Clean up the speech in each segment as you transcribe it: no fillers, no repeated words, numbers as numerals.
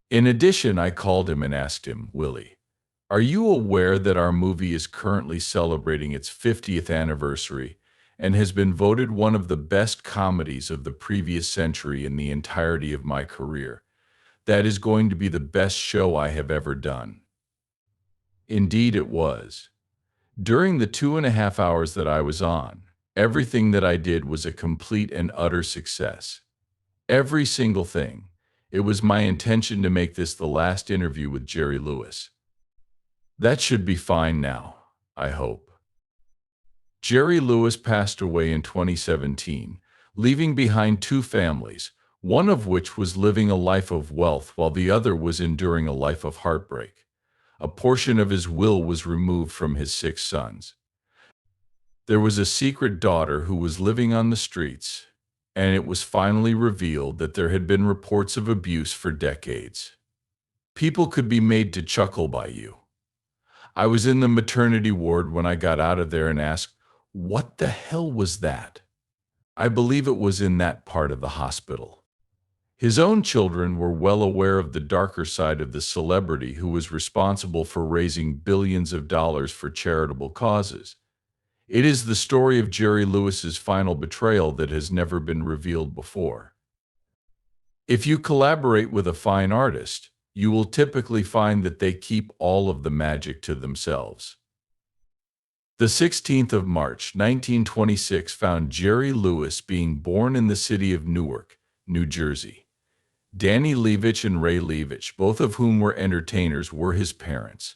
In addition, I called him and asked him, Willie, are you aware that our movie is currently celebrating its 50th anniversary and has been voted one of the best comedies of the previous century in the entirety of my career? That is going to be the best show I have ever done. Indeed, it was. During the 2.5 hours that I was on, everything that I did was a complete and utter success. Every single thing. It was my intention to make this the last interview with Jerry Lewis. That should be fine now, I hope. Jerry Lewis passed away in 2017, leaving behind two families, one of which was living a life of wealth while the other was enduring a life of heartbreak. A portion of his will was removed from his 6 sons. There was a secret daughter who was living on the streets, and it was finally revealed that there had been reports of abuse for decades. People could be made to chuckle by you. I was in the maternity ward when I got out of there and asked, what the hell was that? I believe it was in that part of the hospital. His own children were well aware of the darker side of the celebrity who was responsible for raising billions of dollars for charitable causes. It is the story of Jerry Lewis's final betrayal that has never been revealed before. If you collaborate with a fine artist, you will typically find that they keep all of the magic to themselves. The 16th of March, 1926 found Jerry Lewis being born in the city of Newark, New Jersey. Danny Levitch and Ray Levitch, both of whom were entertainers, were his parents.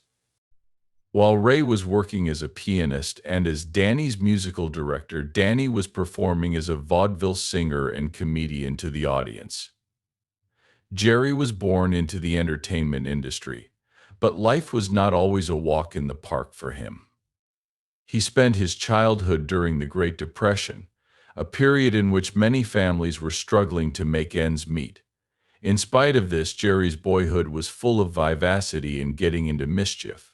While Ray was working as a pianist and as Danny's musical director, Danny was performing as a vaudeville singer and comedian to the audience. Jerry was born into the entertainment industry, but life was not always a walk in the park for him. He spent his childhood during the Great Depression, a period in which many families were struggling to make ends meet. In spite of this, Jerry's boyhood was full of vivacity and getting into mischief.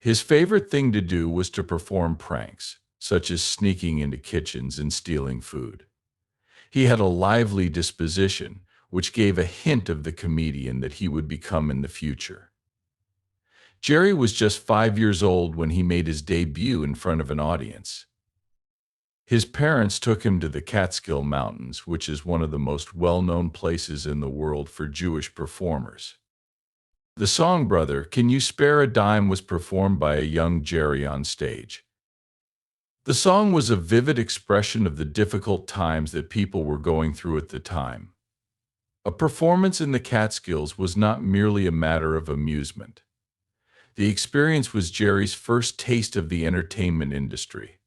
His favorite thing to do was to perform pranks, such as sneaking into kitchens and stealing food. He had a lively disposition, which gave a hint of the comedian that he would become in the future. Jerry was just 5 years old when he made his debut in front of an audience. His parents took him to the Catskill Mountains, which is one of the most well-known places in the world for Jewish performers. The song "Brother, Can You Spare a Dime" was performed by a young Jerry on stage. The song was a vivid expression of the difficult times that people were going through at the time. A performance in the Catskills was not merely a matter of amusement. The experience was Jerry's first taste of the entertainment industry.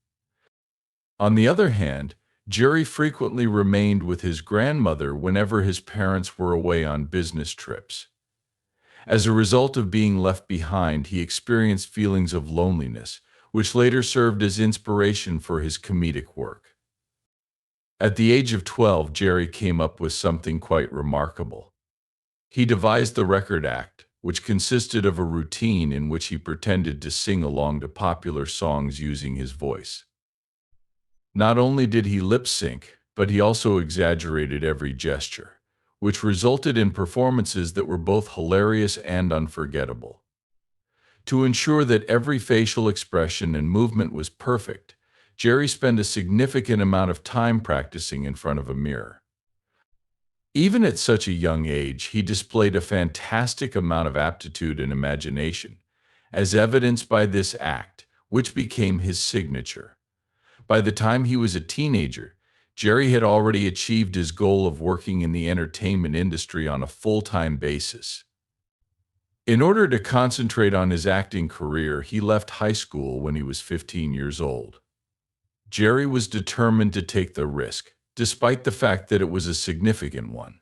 On the other hand, Jerry frequently remained with his grandmother whenever his parents were away on business trips. As a result of being left behind, he experienced feelings of loneliness, which later served as inspiration for his comedic work. At the age of 12, Jerry came up with something quite remarkable. He devised the record act, which consisted of a routine in which he pretended to sing along to popular songs using his voice. Not only did he lip sync, but he also exaggerated every gesture, which resulted in performances that were both hilarious and unforgettable. To ensure that every facial expression and movement was perfect, Jerry spent a significant amount of time practicing in front of a mirror. Even at such a young age, he displayed a fantastic amount of aptitude and imagination, as evidenced by this act, which became his signature. By the time he was a teenager, Jerry had already achieved his goal of working in the entertainment industry on a full-time basis. In order to concentrate on his acting career, he left high school when he was 15 years old. Jerry was determined to take the risk, despite the fact that it was a significant one.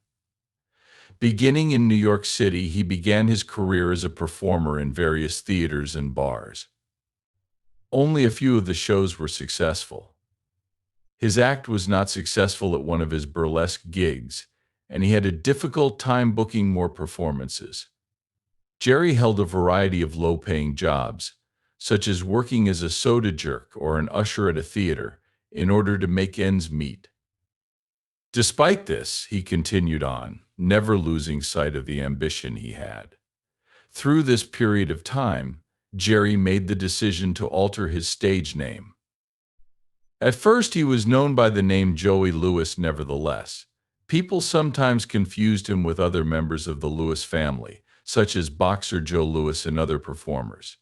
Beginning in New York City, he began his career as a performer in various theaters and bars. Only a few of the shows were successful. His act was not successful at one of his burlesque gigs, and he had a difficult time booking more performances. Jerry held a variety of low-paying jobs, such as working as a soda jerk or an usher at a theater, in order to make ends meet. Despite this, he continued on, never losing sight of the ambition he had. Through this period of time, Jerry made the decision to alter his stage name. At first, he was known by the name Joey Lewis. Nevertheless, people sometimes confused him with other members of the Lewis family, such as boxer Joe Lewis and other performers.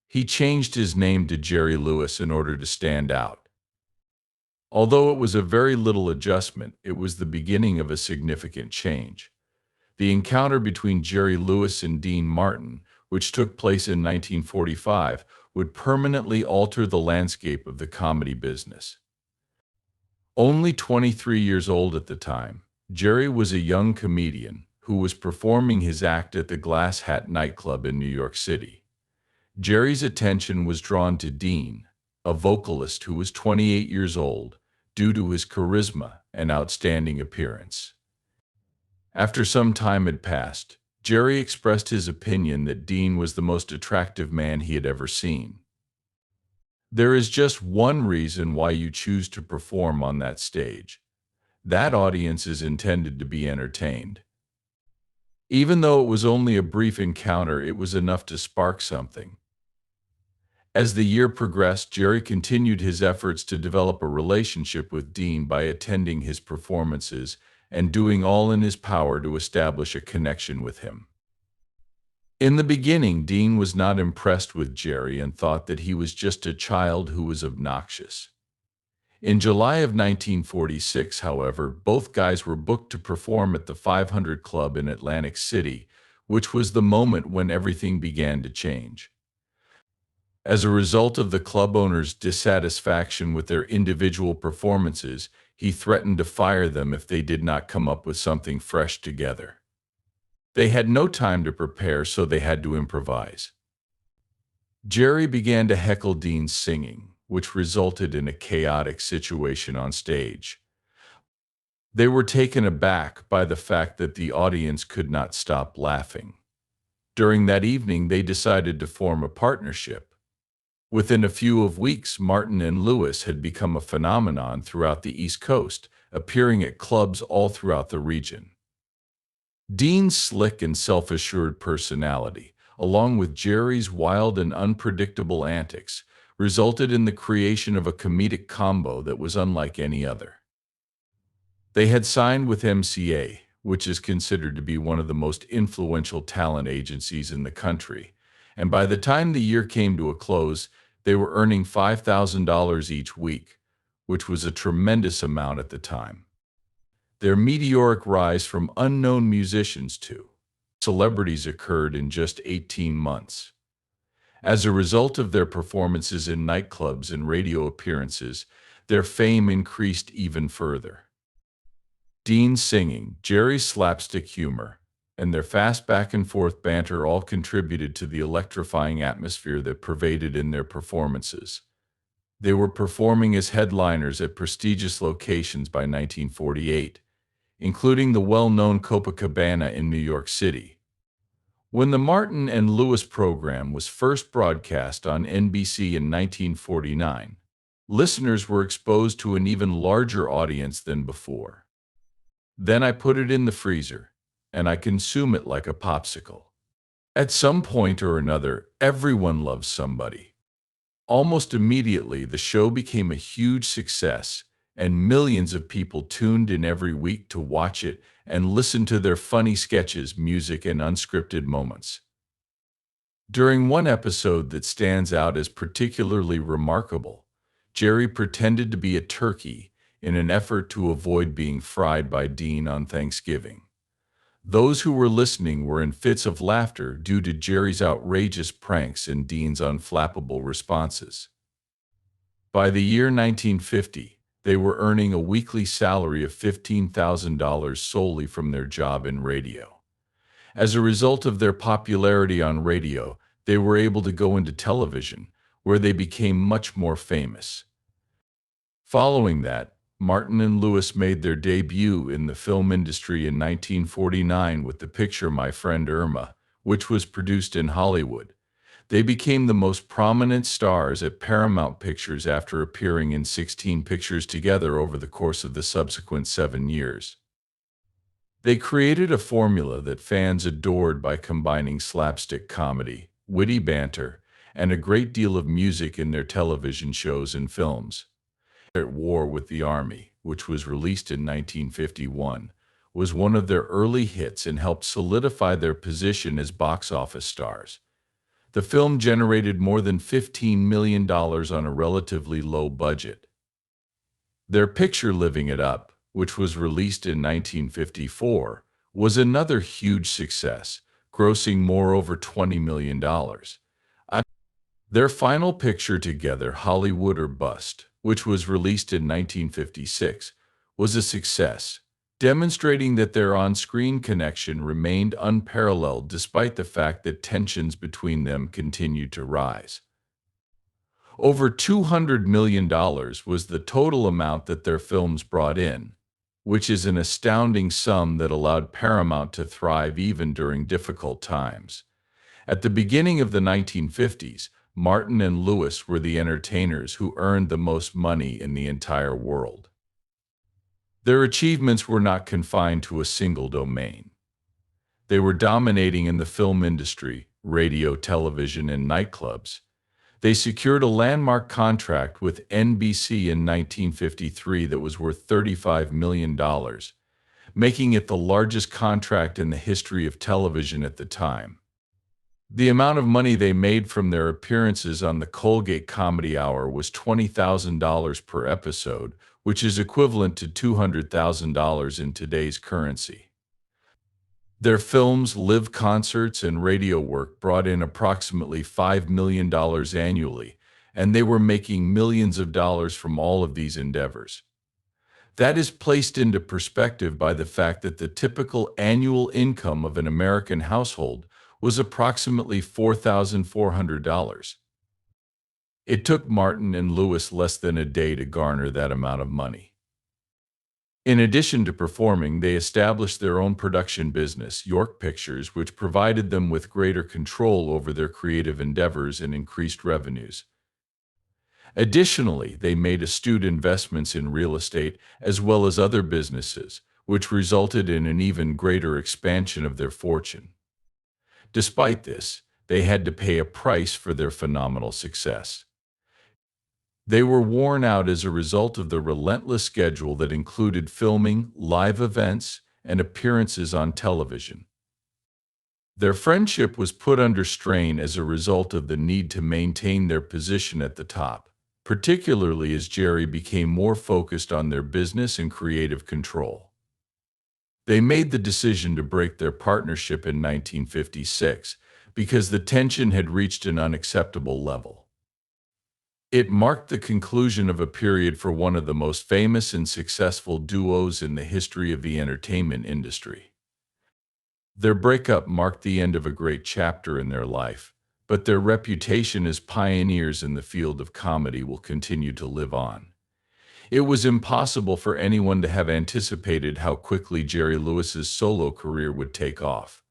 He changed his name to Jerry Lewis in order to stand out. Although it was a very little adjustment, it was the beginning of a significant change. The encounter between Jerry Lewis and Dean Martin, which took place in 1945, would permanently alter the landscape of the comedy business. Only 23 years old at the time, Jerry was a young comedian who was performing his act at the Glass Hat nightclub in New York City. Jerry's attention was drawn to Dean, a vocalist who was 28 years old, due to his charisma and outstanding appearance. After some time had passed, Jerry expressed his opinion that Dean was the most attractive man he had ever seen. There is just one reason why you choose to perform on that stage. That audience is intended to be entertained. Even though it was only a brief encounter, it was enough to spark something. As the year progressed, Jerry continued his efforts to develop a relationship with Dean by attending his performances and doing all in his power to establish a connection with him. In the beginning, Dean was not impressed with Jerry and thought that he was just a child who was obnoxious. In July of 1946, however, both guys were booked to perform at the 500 Club in Atlantic City, which was the moment when everything began to change. As a result of the club owner's dissatisfaction with their individual performances, he threatened to fire them if they did not come up with something fresh together. They had no time to prepare, so they had to improvise. Jerry began to heckle Dean's singing, which resulted in a chaotic situation on stage. They were taken aback by the fact that the audience could not stop laughing. During that evening, they decided to form a partnership. Within a few weeks, Martin and Lewis had become a phenomenon throughout the East Coast, appearing at clubs all throughout the region. Dean's slick and self-assured personality, along with Jerry's wild and unpredictable antics, resulted in the creation of a comedic combo that was unlike any other. They had signed with MCA, which is considered to be one of the most influential talent agencies in the country, and by the time the year came to a close, they were earning $5,000 each week, which was a tremendous amount at the time. Their meteoric rise from unknown musicians to celebrities occurred in just 18 months. As a result of their performances in nightclubs and radio appearances, their fame increased even further. Dean's singing, Jerry's slapstick humor, and their fast back-and-forth banter all contributed to the electrifying atmosphere that pervaded in their performances. They were performing as headliners at prestigious locations by 1948, including the well-known Copacabana in New York City. When the Martin and Lewis program was first broadcast on NBC in 1949, listeners were exposed to an even larger audience than before. Then I put it in the freezer, and I consume it like a popsicle. At some point or another, everyone loves somebody. Almost immediately, the show became a huge success, and millions of people tuned in every week to watch it and listen to their funny sketches, music, and unscripted moments. During one episode that stands out as particularly remarkable, Jerry pretended to be a turkey in an effort to avoid being fried by Dean on Thanksgiving. Those who were listening were in fits of laughter due to Jerry's outrageous pranks and Dean's unflappable responses. By the year 1950, they were earning a weekly salary of $15,000 solely from their job in radio. As a result of their popularity on radio, they were able to go into television, where they became much more famous. Following that, Martin and Lewis made their debut in the film industry in 1949 with the picture My Friend Irma, which was produced in Hollywood. They became the most prominent stars at Paramount Pictures after appearing in 16 pictures together over the course of the subsequent 7 years. They created a formula that fans adored by combining slapstick comedy, witty banter, and a great deal of music in their television shows and films. At War with the Army, which was released in 1951, was one of their early hits and helped solidify their position as box office stars. The film generated more than $15 million on a relatively low budget. Their picture Living It Up, which was released in 1954, was another huge success, grossing more over $20 million. Their final picture together, Hollywood or Bust, which was released in 1956, was a success, demonstrating that their on-screen connection remained unparalleled despite the fact that tensions between them continued to rise. Over $200 million was the total amount that their films brought in, which is an astounding sum that allowed Paramount to thrive even during difficult times. At the beginning of the 1950s, Martin and Lewis were the entertainers who earned the most money in the entire world. Their achievements were not confined to a single domain. They were dominating in the film industry, radio, television, and nightclubs. They secured a landmark contract with NBC in 1953 that was worth $35 million, making it the largest contract in the history of television at the time. The amount of money they made from their appearances on the Colgate Comedy Hour was $20,000 per episode, which is equivalent to $200,000 in today's currency. Their films, live concerts, and radio work brought in approximately $5 million annually, and they were making millions of dollars from all of these endeavors. That is placed into perspective by the fact that the typical annual income of an American household was approximately $4,400. It took Martin and Lewis less than a day to garner that amount of money. In addition to performing, they established their own production business, York Pictures, which provided them with greater control over their creative endeavors and increased revenues. Additionally, they made astute investments in real estate as well as other businesses, which resulted in an even greater expansion of their fortune. Despite this, they had to pay a price for their phenomenal success. They were worn out as a result of the relentless schedule that included filming, live events, and appearances on television. Their friendship was put under strain as a result of the need to maintain their position at the top, particularly as Jerry became more focused on their business and creative control. They made the decision to break their partnership in 1956 because the tension had reached an unacceptable level. It marked the conclusion of a period for one of the most famous and successful duos in the history of the entertainment industry. Their breakup marked the end of a great chapter in their life, but their reputation as pioneers in the field of comedy will continue to live on. It was impossible for anyone to have anticipated how quickly Jerry Lewis's solo career would take off.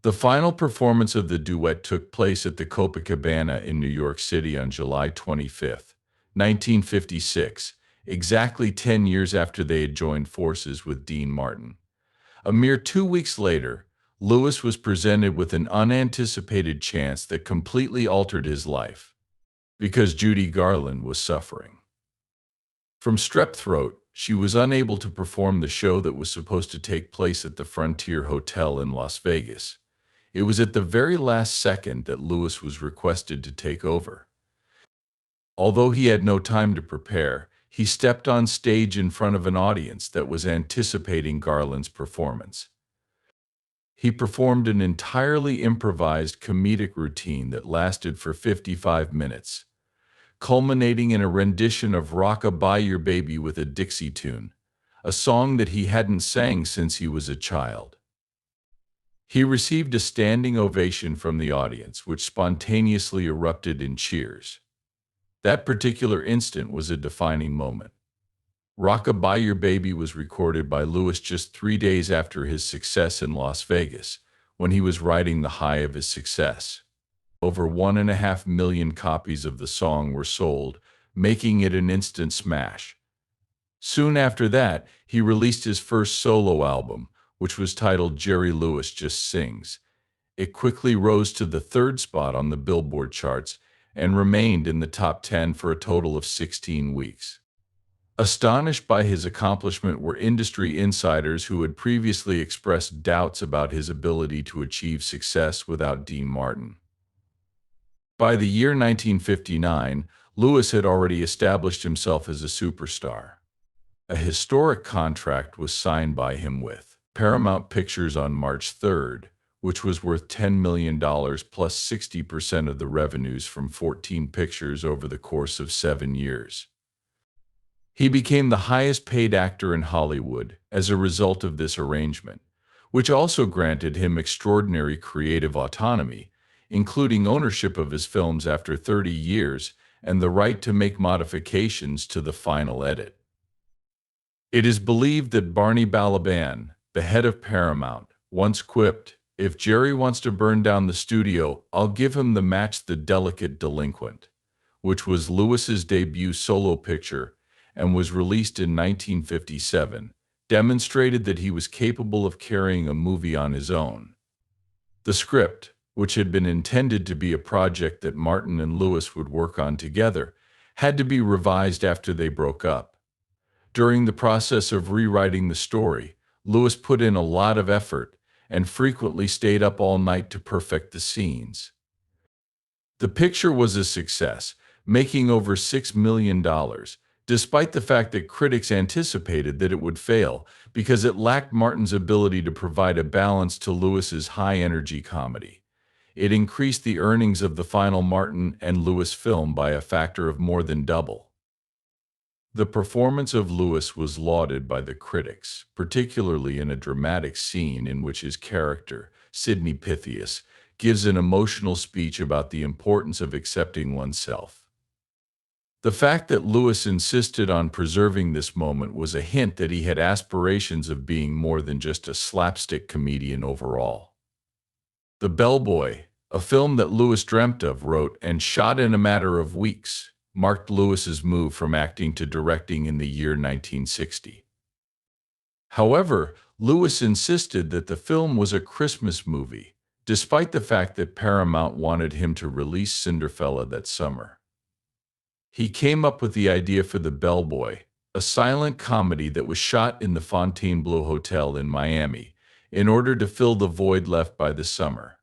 The final performance of the duet took place at the Copacabana in New York City on July 25, 1956, exactly 10 years after they had joined forces with Dean Martin. A mere 2 weeks later, Lewis was presented with an unanticipated chance that completely altered his life, because Judy Garland was suffering from strep throat. She was unable to perform the show that was supposed to take place at the Frontier Hotel in Las Vegas. It was at the very last second that Lewis was requested to take over. Although he had no time to prepare, he stepped on stage in front of an audience that was anticipating Garland's performance. He performed an entirely improvised comedic routine that lasted for 55 minutes. Culminating in a rendition of "Rock-a-Bye Your Baby" with a Dixie tune, a song that he hadn't sang since he was a child. He received a standing ovation from the audience, which spontaneously erupted in cheers. That particular instant was a defining moment. "Rock-a-Bye Your Baby" was recorded by Lewis just 3 days after his success in Las Vegas, when he was riding the high of his success. Over 1.5 million copies of the song were sold, making it an instant smash. Soon after that, he released his first solo album, which was titled Jerry Lewis Just Sings. It quickly rose to the third spot on the Billboard charts and remained in the top 10 for a total of 16 weeks. Astonished by his accomplishment were industry insiders who had previously expressed doubts about his ability to achieve success without Dean Martin. By the year 1959, Lewis had already established himself as a superstar. A historic contract was signed by him with Paramount Pictures on March 3rd, which was worth $10 million plus 60% of the revenues from 14 pictures over the course of 7 years. He became the highest-paid actor in Hollywood as a result of this arrangement, which also granted him extraordinary creative autonomy, including ownership of his films after 30 years and the right to make modifications to the final edit. It is believed that Barney Balaban, the head of Paramount, once quipped, "If Jerry wants to burn down the studio, I'll give him the match The Delicate Delinquent," which was Lewis's debut solo picture and was released in 1957, demonstrated that he was capable of carrying a movie on his own. The script, which had been intended to be a project that Martin and Lewis would work on together, had to be revised after they broke up. During the process of rewriting the story, Lewis put in a lot of effort and frequently stayed up all night to perfect the scenes. The picture was a success, making over $6 million, despite the fact that critics anticipated that it would fail because it lacked Martin's ability to provide a balance to Lewis's high-energy comedy. It increased the earnings of the final Martin and Lewis film by a factor of more than double. The performance of Lewis was lauded by the critics, particularly in a dramatic scene in which his character, Sidney Pythias, gives an emotional speech about the importance of accepting oneself. The fact that Lewis insisted on preserving this moment was a hint that he had aspirations of being more than just a slapstick comedian overall. The Bellboy, a film that Lewis dreamt of, wrote, and shot in a matter of weeks, marked Lewis's move from acting to directing in the year 1960. However, Lewis insisted that the film was a Christmas movie, despite the fact that Paramount wanted him to release Cinderfella that summer. He came up with the idea for The Bellboy, a silent comedy that was shot in the Fontainebleau Hotel in Miami, in order to fill the void left by the summer.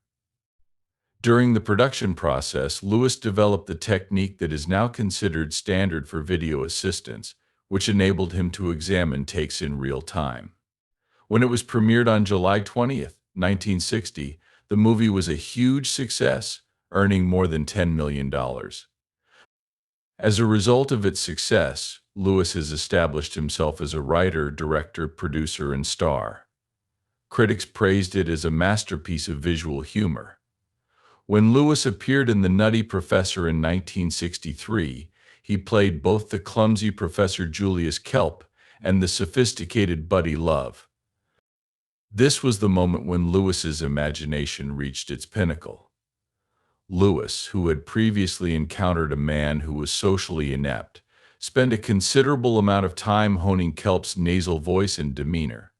During the production process, Lewis developed the technique that is now considered standard for video assistance, which enabled him to examine takes in real time. When it was premiered on July 20th, 1960, the movie was a huge success, earning more than $10 million. As a result of its success, Lewis has established himself as a writer, director, producer, and star. Critics praised it as a masterpiece of visual humor. When Lewis appeared in The Nutty Professor in 1963, he played both the clumsy Professor Julius Kelp and the sophisticated Buddy Love. This was the moment when Lewis's imagination reached its pinnacle. Lewis, who had previously encountered a man who was socially inept, spent a considerable amount of time honing Kelp's nasal voice and demeanor.